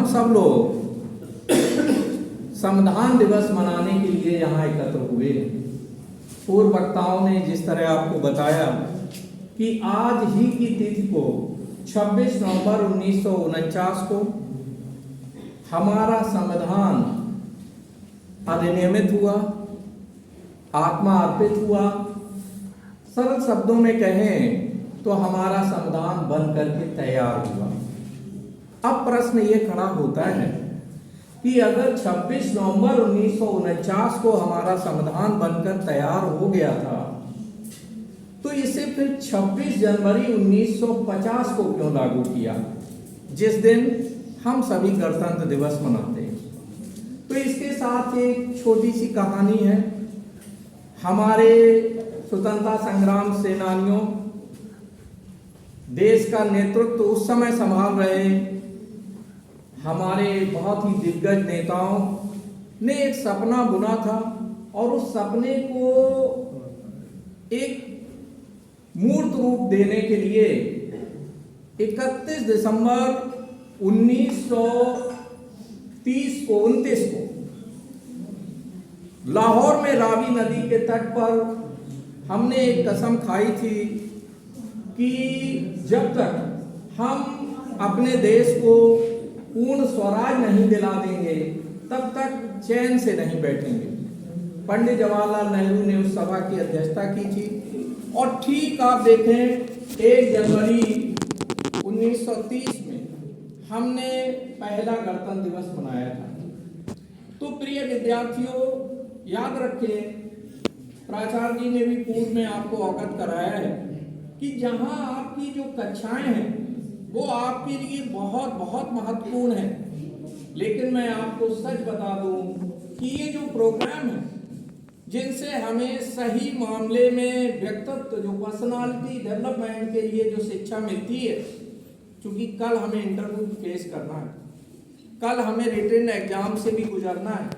सब लोग संविधान दिवस मनाने के लिए यहाँ एकत्र हुए। पूर्व वक्ताओं ने जिस तरह आपको बताया कि आज ही की तिथि को 26 नवंबर 1949 को हमारा संविधान अधिनियमित हुआ, आत्मा अर्पित हुआ। सरल शब्दों में कहें तो हमारा संविधान बन करके तैयार हुआ। अब प्रश्न ये खड़ा होता है कि अगर 26 नवंबर 1949 को हमारा संविधान बनकर तैयार हो गया था, तो इसे फिर 26 जनवरी 1950 को क्यों लागू किया, जिस दिन हम सभी गणतंत्र दिवस मनाते हैं। तो इसके साथ एक छोटी सी कहानी है। हमारे स्वतंत्रता संग्राम सेनानियों, देश का नेतृत्व उस समय संभाल रहे हमारे बहुत ही दिग्गज नेताओं ने एक सपना बुना था और उस सपने को एक मूर्त रूप देने के लिए 31 दिसंबर 1929 को लाहौर में रावी नदी के तट पर हमने एक कसम खाई थी कि जब तक हम अपने देश को पूर्ण स्वराज नहीं दिला देंगे तब तक चैन से नहीं बैठेंगे। पंडित जवाहरलाल नेहरू ने उस सभा की अध्यक्षता की थी और ठीक आप देखें 1 जनवरी 1930 में हमने पहला गणतंत्र दिवस मनाया था। तो प्रिय विद्यार्थियों, याद रखें, प्राचार्य जी ने भी पूर्व में आपको अवगत कराया है कि जहां आपकी जो कक्षाएं हैं वो आपके लिए बहुत बहुत महत्वपूर्ण है। लेकिन मैं आपको सच बता दूं कि ये जो प्रोग्राम है जिनसे हमें सही मामले में व्यक्तित्व, जो पर्सनालिटी डेवलपमेंट के लिए जो शिक्षा मिलती है, क्योंकि कल हमें इंटरव्यू फेस करना है, कल हमें रिटन एग्जाम से भी गुजरना है,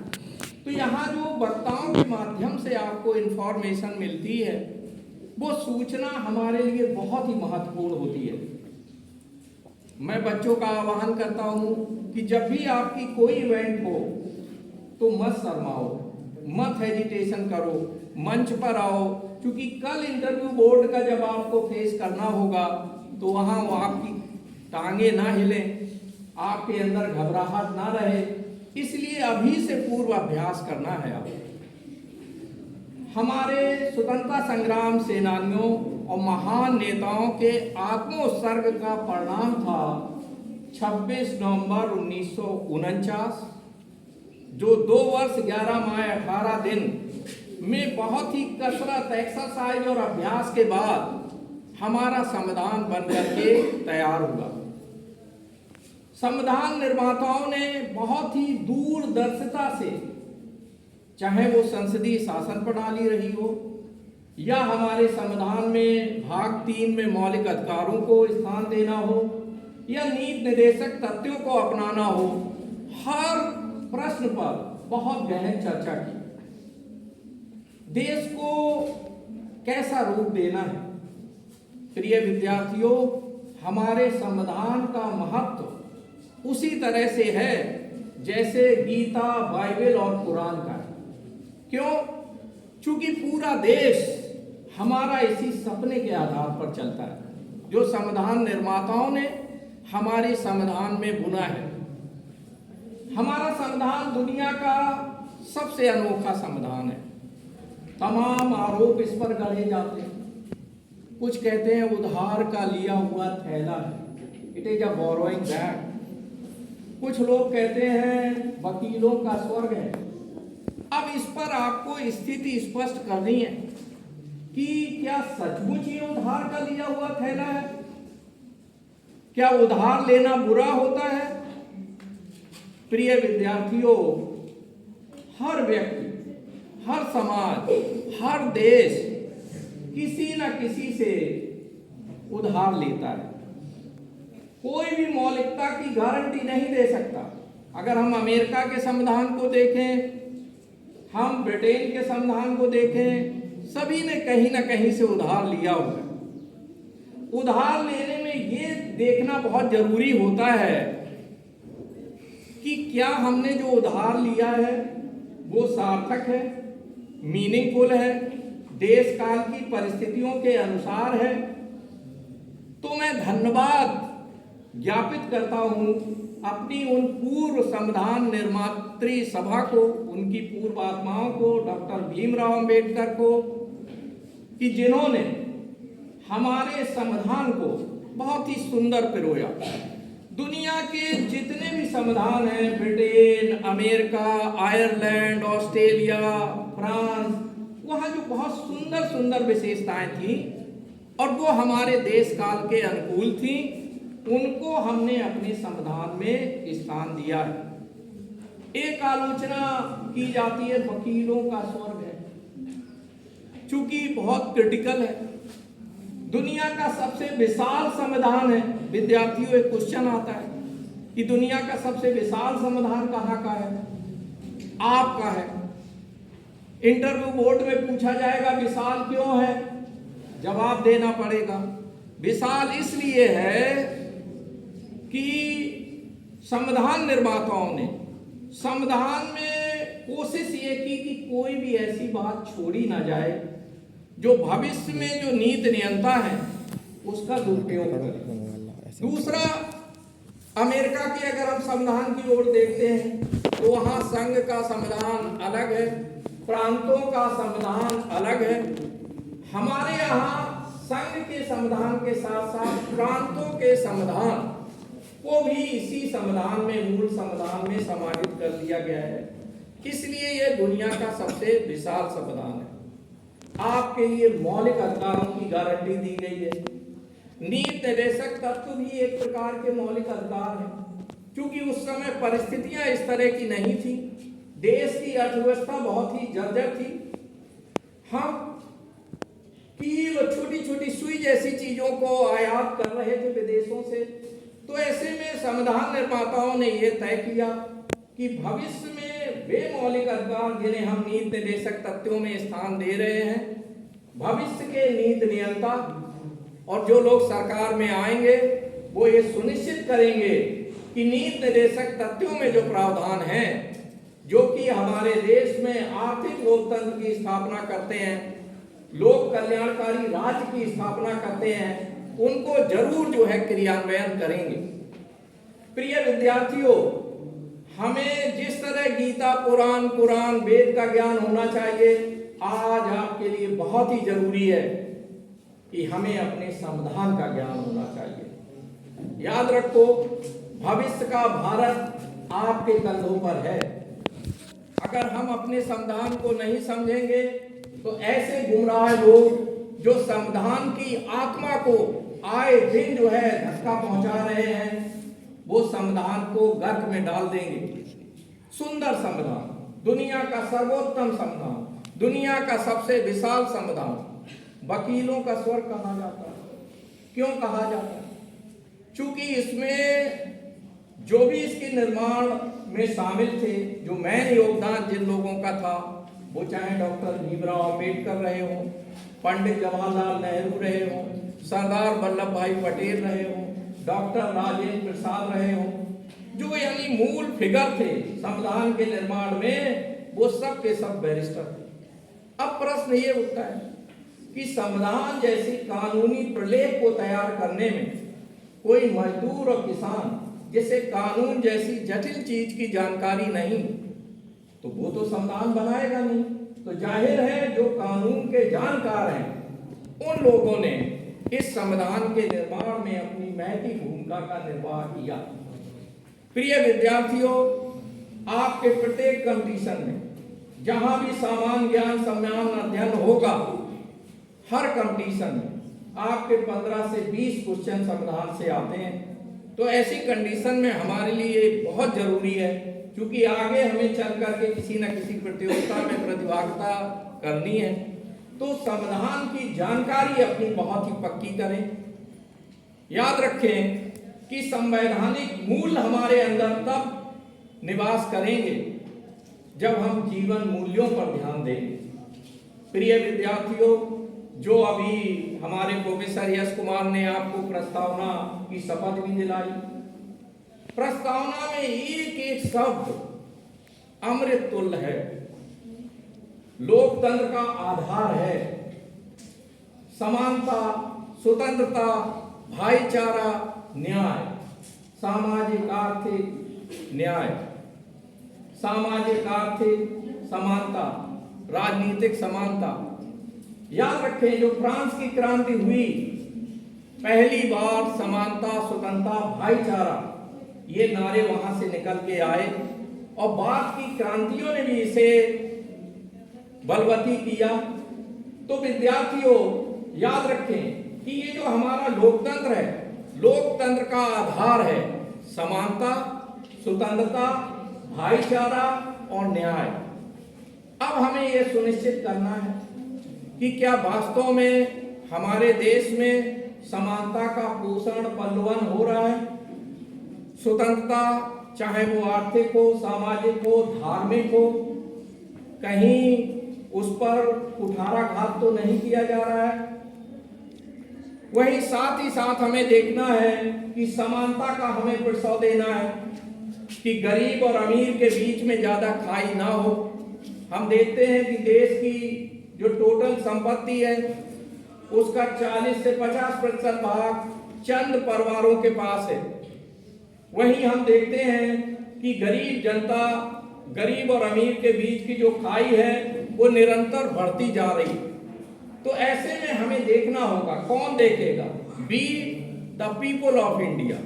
तो यहाँ जो वक्ताओं के माध्यम से आपको इंफॉर्मेशन मिलती है वो सूचना हमारे लिए बहुत ही महत्वपूर्ण होती है। मैं बच्चों का आह्वान करता हूँ कि जब भी आपकी कोई इवेंट हो तो मत शर्माओ, मत हेजिटेशन करो, मंच पर आओ, क्योंकि कल इंटरव्यू बोर्ड का जब आपको फेस करना होगा तो वहाँ वो आपकी टांगे ना हिलें, आपके अंदर घबराहट ना रहे, इसलिए अभी से पूर्व अभ्यास करना है। आप हमारे स्वतंत्रता संग्राम सेनानियों और महान नेताओं के आत्मोत्सर्ग का परिणाम था 26 नवंबर 1949, जो 2 वर्ष 11 माह 18 दिन में बहुत ही कसरत, एक्सरसाइज और अभ्यास के बाद हमारा संविधान बनकर के तैयार हुआ। संविधान निर्माताओं ने बहुत ही दूरदर्शिता से, चाहे वो संसदीय शासन प्रणाली रही हो या हमारे संविधान में भाग 3 में मौलिक अधिकारों को स्थान देना हो या नीति निर्देशक तथ्यों को अपनाना हो, हर प्रश्न पर बहुत गहन चर्चा की। देश को कैसा रूप देना है। प्रिय विद्यार्थियों, हमारे संविधान का महत्व उसी तरह से है जैसे गीता, बाइबल और कुरान का है। क्यों? क्योंकि पूरा देश हमारा इसी सपने के आधार पर चलता है जो संविधान निर्माताओं ने हमारे संविधान में बुना है। हमारा संविधान दुनिया का सबसे अनोखा संविधान है। तमाम आरोप इस पर गढ़े जाते हैं। कुछ कहते हैं उधार का लिया हुआ थैला है, it is a borrowing bag. कुछ लोग कहते हैं वकीलों का स्वर्ग है। अब इस पर आपको स्थिति स्पष्ट करनी है कि क्या सचमुच ये उधार का लिया हुआ थैला है? क्या उधार लेना बुरा होता है? प्रिय विद्यार्थियों, हर व्यक्ति, हर समाज, हर देश किसी न किसी से उधार लेता है। कोई भी मौलिकता की गारंटी नहीं दे सकता। अगर हम अमेरिका के संविधान को देखें, हम ब्रिटेन के संविधान को देखें, सभी ने कहीं ना कहीं से उधार लिया हुआ है। उधार लेने में ये देखना बहुत जरूरी होता है कि क्या हमने जो उधार लिया है वो सार्थक है, मीनिंगफुल है, देश काल की परिस्थितियों के अनुसार है। तो मैं धन्यवाद ज्ञापित करता हूं अपनी उन पूर्व संविधान निर्मात्री सभा को, उनकी पूर्व आत्माओं को, डॉक्टर भीमराव अंबेडकर को, कि जिन्होंने हमारे संविधान को बहुत ही सुंदर पिरोया। दुनिया के जितने भी संविधान हैं, Britain, America, Ireland, Australia, France, वहाँ जो बहुत सुंदर सुंदर विशेषताएं थी और वो हमारे देश काल के अनुकूल थी, उनको हमने अपने संविधान में स्थान दिया है। एक आलोचना की जाती है वकीलों का स्वर्ग है, चूंकि बहुत क्रिटिकल है, दुनिया का सबसे विशाल संविधान है। विद्यार्थियों, एक क्वेश्चन आता है कि दुनिया का सबसे विशाल संविधान कहाँ का है? आपका है। इंटरव्यू बोर्ड में पूछा जाएगा विशाल क्यों है, जवाब देना पड़ेगा। विशाल इसलिए है कि संविधान निर्माताओं ने संविधान में कोशिश ये की कि कोई भी ऐसी बात छोड़ी ना जाए जो भविष्य में जो नीति नियंता है उसका दुरुपयोग करे। दूसरा, अमेरिका की अगर हम संविधान की ओर देखते हैं तो वहां संघ का संविधान अलग है, प्रांतों का संविधान अलग है। हमारे यहाँ संघ के संविधान के साथ साथ प्रांतों के संविधान को भी इसी संविधान में, मूल संविधान में समाहित कर दिया गया है। इसलिए यह दुनिया का सबसे विशाल संविधान है। आपके लिए मौलिक अधिकारों की गारंटी दी गई है। नीति निर्देशक तत्व भी एक प्रकार के मौलिक अधिकार हैं, क्योंकि उस समय परिस्थितियां इस तरह की नहीं थी, देश की अर्थव्यवस्था बहुत ही जर्जर थी। हम कील और छोटी छोटी सुई जैसी चीजों को आयात कर रहे थे विदेशों से। तो ऐसे में संविधान निर्माताओं ने यह तय किया कि भविष्य में वे मौलिक अधिकार जिन्हें हम नीति निर्देशक तत्वों में स्थान दे रहे हैं, भविष्य के नीति नियंता और जो लोग सरकार में आएंगे वो ये सुनिश्चित करेंगे कि नीति निर्देशक तत्वों में जो प्रावधान हैं, जो कि हमारे देश में आर्थिक लोकतंत्र की स्थापना करते हैं, लोक कल्याणकारी राज्य की स्थापना करते हैं, उनको जरूर जो है क्रियान्वयन करेंगे। प्रिय विद्यार्थियों, हमें जिस तरह गीता, पुराण, कुरान, वेद का ज्ञान होना चाहिए, आज आपके लिए बहुत ही जरूरी है कि हमें अपने संविधान का ज्ञान होना चाहिए। याद रखो, भविष्य का भारत आपके कंधों पर है। अगर हम अपने संविधान को नहीं समझेंगे तो ऐसे गुमराह लोग जो संविधान की आत्मा को आए दिन जो है धक्का पहुंचा रहे हैं, वो संविधान को गर्क में डाल देंगे। सुंदर संविधान, दुनिया का सर्वोत्तम संविधान, दुनिया का सबसे विशाल संविधान, वकीलों का स्वर्ग कहा जाता है। क्यों कहा जाता है? क्योंकि इसमें जो भी इसके निर्माण में शामिल थे, जो मैन योगदान जिन लोगों का था, वो चाहे डॉक्टर भीमराव अंबेडकर रहे हों, पंडित जवाहरलाल नेहरू रहे हों, सरदार वल्लभ भाई पटेल रहे हों, डॉक्टर राजेंद्र प्रसाद रहे हों, जो यानी मूल फिगर थे संविधान के निर्माण में, वो सब के सब बैरिस्टर थे। अब प्रश्न ये उठता है कि संविधान जैसी कानूनी प्रलेख को तैयार करने में कोई मजदूर और किसान जिसे कानून जैसी जटिल चीज की जानकारी नहीं, तो वो तो संविधान बनाएगा नहीं। तो जाहिर है जो कानून के जानकार हैं, उन लोगों ने इस संविधान के निर्माण में अपनी महती भूमिका का निर्वाह किया। प्रिय विद्यार्थियों, आपके प्रत्येक कंपटीशन में जहां भी सामान्य ज्ञान सम्मान अध्ययन होगा, हर कंपटीशन में आपके 15 से 20 क्वेश्चन संविधान से आते हैं। तो ऐसी कंडीशन में हमारे लिए बहुत जरूरी है, क्योंकि आगे हमें चल करके किसी न किसी प्रतियोगिता में प्रतिभागिता करनी है, तो संविधान की जानकारी अपनी बहुत ही पक्की करें। याद रखें कि संवैधानिक मूल्य हमारे अंदर तब निवास करेंगे जब हम जीवन मूल्यों पर ध्यान देंगे। प्रिय विद्यार्थियों, जो अभी हमारे प्रोफेसर यश कुमार ने आपको प्रस्तावना की शपथ भी दिलाई, प्रस्तावना में एक एक शब्द अमृत तुल्य है, लोकतंत्र का आधार है। समानता, स्वतंत्रता, भाईचारा, न्याय, सामाजिक आर्थिक न्याय, सामाजिक आर्थिक समानता, राजनीतिक समानता। याद रखें, जो फ्रांस की क्रांति हुई, पहली बार समानता, स्वतंत्रता, भाईचारा, ये नारे वहां से निकल के आए और बाद की क्रांतियों ने भी इसे बलवती किया। तो विद्यार्थियों याद रखें कि ये जो हमारा लोकतंत्र है, लोकतंत्र का आधार है समानता, स्वतंत्रता, भाईचारा और न्याय। अब हमें यह सुनिश्चित करना है कि क्या वास्तव में हमारे देश में समानता का पोषण पल्लवन हो रहा है। स्वतंत्रता, चाहे वो आर्थिक हो, सामाजिक हो, धार्मिक हो, कहीं उस पर कुठाराघात तो नहीं किया जा रहा है। वहीं साथ ही साथ हमें देखना है कि समानता का हमें प्रस्ताव देना है कि गरीब और अमीर के बीच में ज्यादा खाई ना हो। हम देखते हैं कि देश की जो टोटल संपत्ति है उसका 40 से 50% भाग चंद परिवारों के पास है। वहीं हम देखते हैं कि गरीब जनता, गरीब और अमीर के बीच की जो खाई है वो निरंतर बढ़ती जा रही है। तो ऐसे में हमें देखना होगा, कौन देखेगा? We the people of India,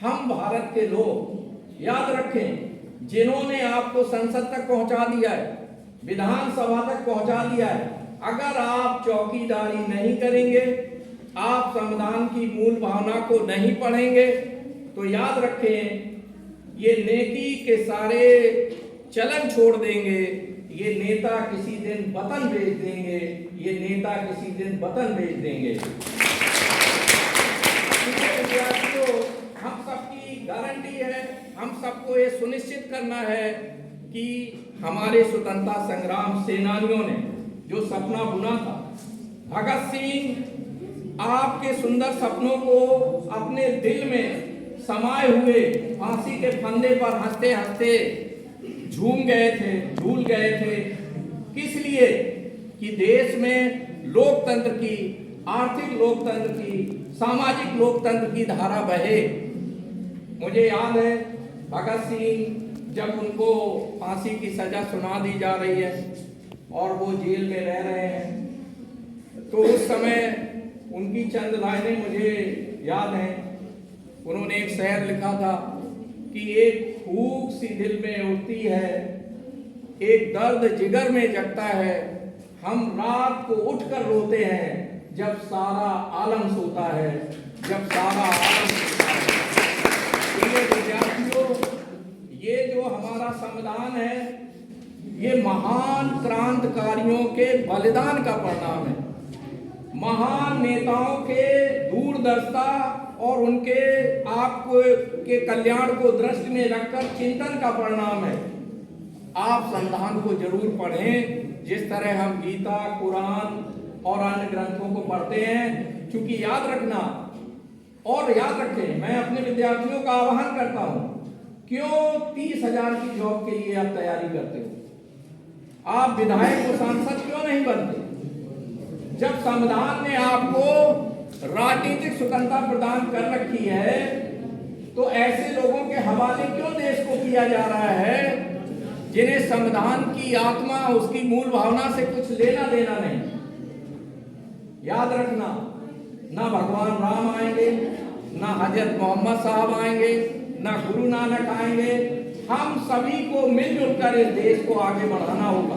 हम भारत के लोग। याद रखें, जिन्होंने आपको संसद तक पहुंचा दिया है, विधानसभा तक पहुंचा दिया है, अगर आप चौकीदारी नहीं करेंगे, आप संविधान की मूल भावना को नहीं पढ़ेंगे, तो याद रखें ये नेकी के सारे चलन छोड़ देंगे, ये नेता किसी दिन वतन भेज देंगे, ये नेता किसी दिन वतन भेज देंगे। विद्यार्थियों, हम सबकी गारंटी है, हम सबको ये सुनिश्चित करना है कि हमारे स्वतंत्रता संग्राम सेनानियों ने जो सपना बुना था, भगत सिंह आपके सुंदर सपनों को अपने दिल में समाये हुए फांसी के फंदे पर हंसते हंसते झूम गए थे, भूल गए थे। किस लिए? कि देश में लोकतंत्र की, आर्थिक लोकतंत्र की, सामाजिक लोकतंत्र की धारा बहे। मुझे याद है भगत सिंह जब उनको फांसी की सजा सुना दी जा रही है और वो जेल में रह रहे हैं, तो उस समय उनकी चंद लाइनें मुझे याद हैं। उन्होंने एक शेर लिखा था कि एक फूंक सी दिल में उठती है, एक दर्द जिगर में जगता है, हम रात को उठकर रोते हैं जब सारा आलम सोता है, जब सारा आलम सोता है। ये विद्यार्थियों, ये जो हमारा संविधान है, ये महान क्रांतिकारियों के बलिदान का परिणाम है, महान नेताओं के दूरदर्शिता और उनके आप के कल्याण को दृष्टि में रखकर चिंतन का परिणाम है। आप संविधान को जरूर पढ़ें, जिस तरह हम गीता, कुरान और अन्य ग्रंथों को पढ़ते हैं। क्योंकि याद रखना, और याद रखें, मैं अपने विद्यार्थियों का आह्वान करता हूं, क्यों 30,000 की जॉब के लिए आप तैयारी करते हो? आप विधायक और सांसद क्यों नहीं बनते? जब संविधान ने आपको राजनीतिक स्वतंत्रता प्रदान कर रखी है, तो ऐसे लोगों के हवाले क्यों देश को किया जा रहा है जिन्हें संविधान की आत्मा, उसकी मूल भावना से कुछ लेना देना नहीं? याद रखना, ना भगवान राम आएंगे, ना हजरत मोहम्मद साहब आएंगे, ना गुरु नानक आएंगे। हम सभी को मिलजुल कर इस देश को आगे बढ़ाना होगा।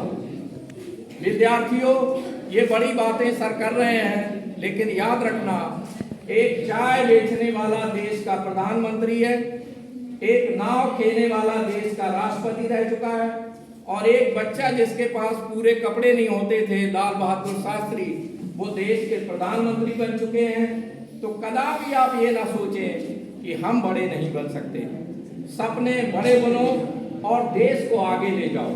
विद्यार्थियों, ये बड़ी बातें सर कर रहे हैं, लेकिन याद रखना, एक चाय बेचने वाला देश का प्रधानमंत्री है, एक नाव खेने वाला देश का राष्ट्रपति रह चुका है, और एक बच्चा जिसके पास पूरे कपड़े नहीं होते थे, लाल बहादुर शास्त्री, वो देश के प्रधानमंत्री बन चुके हैं। तो कदापि आप ये ना सोचें कि हम बड़े नहीं बन सकते। सपने बड़े बनो और देश को आगे ले जाओ।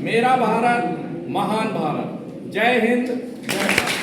मेरा भारत महान भारत। जय हिंद, जय भारत।